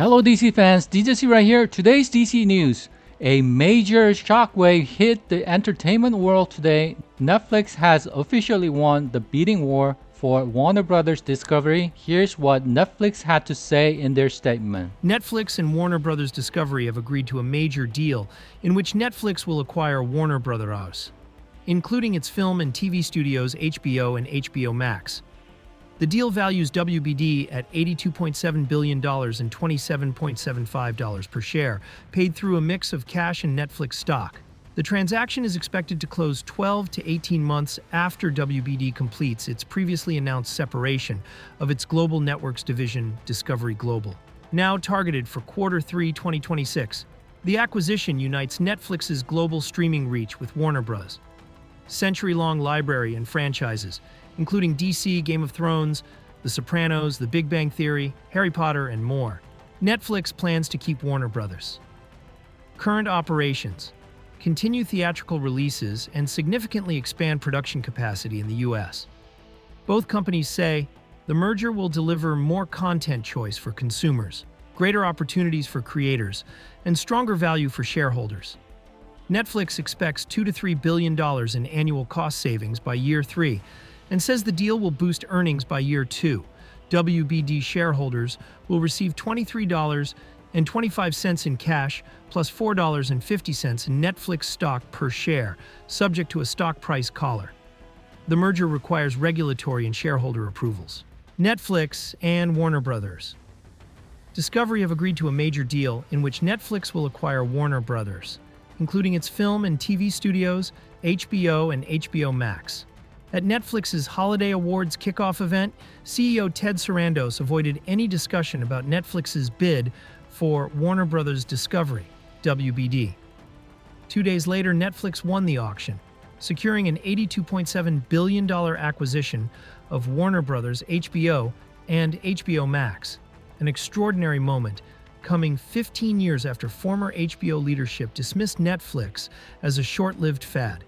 Hello DC fans, DJC right here. Today's DC news. A major shockwave hit the entertainment world today. Netflix has officially won the bidding war for Warner Brothers Discovery. Here's what Netflix had to say in their statement. Netflix and Warner Brothers Discovery have agreed to a major deal in which Netflix will acquire Warner Brothers, including its film and TV studios HBO and HBO Max. The deal values WBD at $82.7 billion and $27.75 per share, paid through a mix of cash and Netflix stock. The transaction is expected to close 12 to 18 months after WBD completes its previously announced separation of its global networks division, Discovery Global. Now targeted for Q3 2026, the acquisition unites Netflix's global streaming reach with Warner Bros. Century-long library and franchises, including DC, Game of Thrones, The Sopranos, The Big Bang Theory, Harry Potter, and more. Netflix plans to keep Warner Brothers. Current operations: continue theatrical releases and significantly expand production capacity in the U.S. Both companies say the merger will deliver more content choice for consumers, greater opportunities for creators, and stronger value for shareholders. Netflix expects $2 to $3 billion in annual cost savings by year 3 and says the deal will boost earnings by year 2. WBD shareholders will receive $23.25 in cash plus $4.50 in Netflix stock per share, subject to a stock price collar. The merger requires regulatory and shareholder approvals. Netflix and Warner Brothers Discovery have agreed to a major deal in which Netflix will acquire Warner Brothers, including its film and TV studios, HBO and HBO Max. At Netflix's Holiday Awards kickoff event, CEO Ted Sarandos avoided any discussion about Netflix's bid for Warner Brothers Discovery, WBD. 2 days later, Netflix won the auction, securing an $82.7 billion acquisition of Warner Brothers HBO and HBO Max, an extraordinary moment coming 15 years after former HBO leadership dismissed Netflix as a short-lived fad.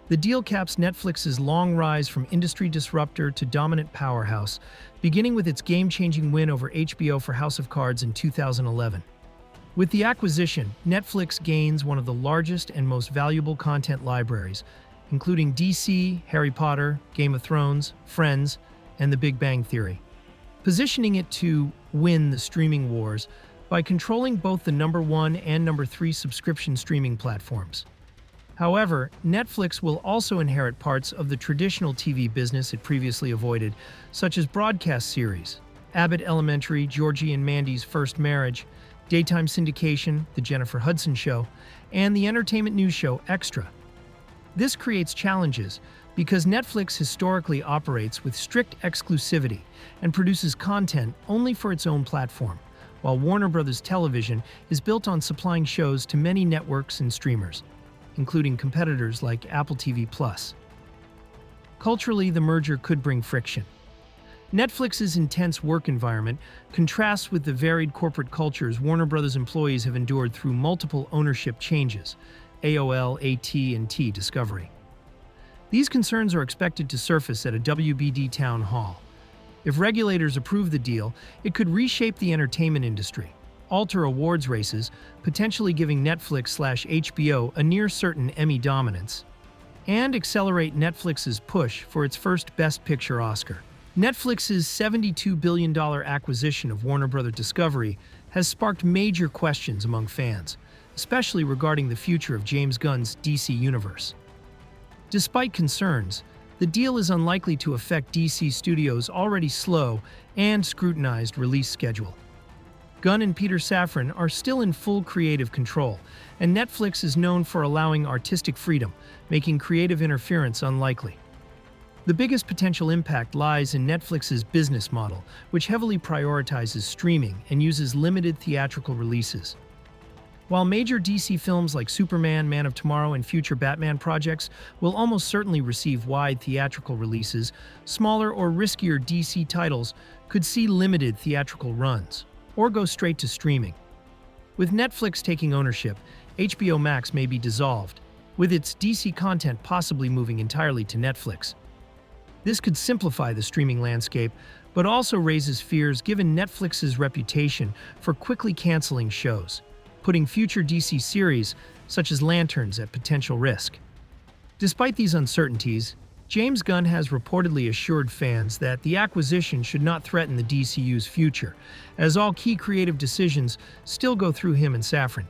The deal caps Netflix's long rise from industry disruptor to dominant powerhouse, beginning with its game-changing win over HBO for House of Cards in 2011. With the acquisition, Netflix gains one of the largest and most valuable content libraries, including DC, Harry Potter, Game of Thrones, Friends, and The Big Bang Theory, positioning it to win the streaming wars by controlling both the number 1 and number 3 subscription streaming platforms. However, Netflix will also inherit parts of the traditional TV business it previously avoided, such as broadcast series, Abbott Elementary, Georgie and Mandy's First Marriage, daytime syndication, The Jennifer Hudson Show, and the entertainment news show Extra. This creates challenges because Netflix historically operates with strict exclusivity and produces content only for its own platform, while Warner Brothers Television is built on supplying shows to many networks and streamers, including competitors like Apple TV+. Culturally, the merger could bring friction. Netflix's intense work environment contrasts with the varied corporate cultures Warner Brothers employees have endured through multiple ownership changes, AOL, AT&T, Discovery. These concerns are expected to surface at a WBD town hall. If regulators approve the deal, it could reshape the entertainment industry, alter awards races, potentially giving Netflix/HBO a near-certain Emmy dominance, and accelerate Netflix's push for its first Best Picture Oscar. Netflix's $72 billion acquisition of Warner Bros. Discovery has sparked major questions among fans, especially regarding the future of James Gunn's DC universe. Despite concerns, the deal is unlikely to affect DC Studios' already slow and scrutinized release schedule. Gunn and Peter Safran are still in full creative control, and Netflix is known for allowing artistic freedom, making creative interference unlikely. The biggest potential impact lies in Netflix's business model, which heavily prioritizes streaming and uses limited theatrical releases. While major DC films like Superman, Man of Tomorrow, and future Batman projects will almost certainly receive wide theatrical releases, smaller or riskier DC titles could see limited theatrical runs, or go straight to streaming. With Netflix taking ownership, HBO Max may be dissolved, with its DC content possibly moving entirely to Netflix. This could simplify the streaming landscape, but also raises fears given Netflix's reputation for quickly canceling shows, putting future DC series, such as Lanterns, at potential risk. Despite these uncertainties, James Gunn has reportedly assured fans that the acquisition should not threaten the DCU's future, as all key creative decisions still go through him and Safran.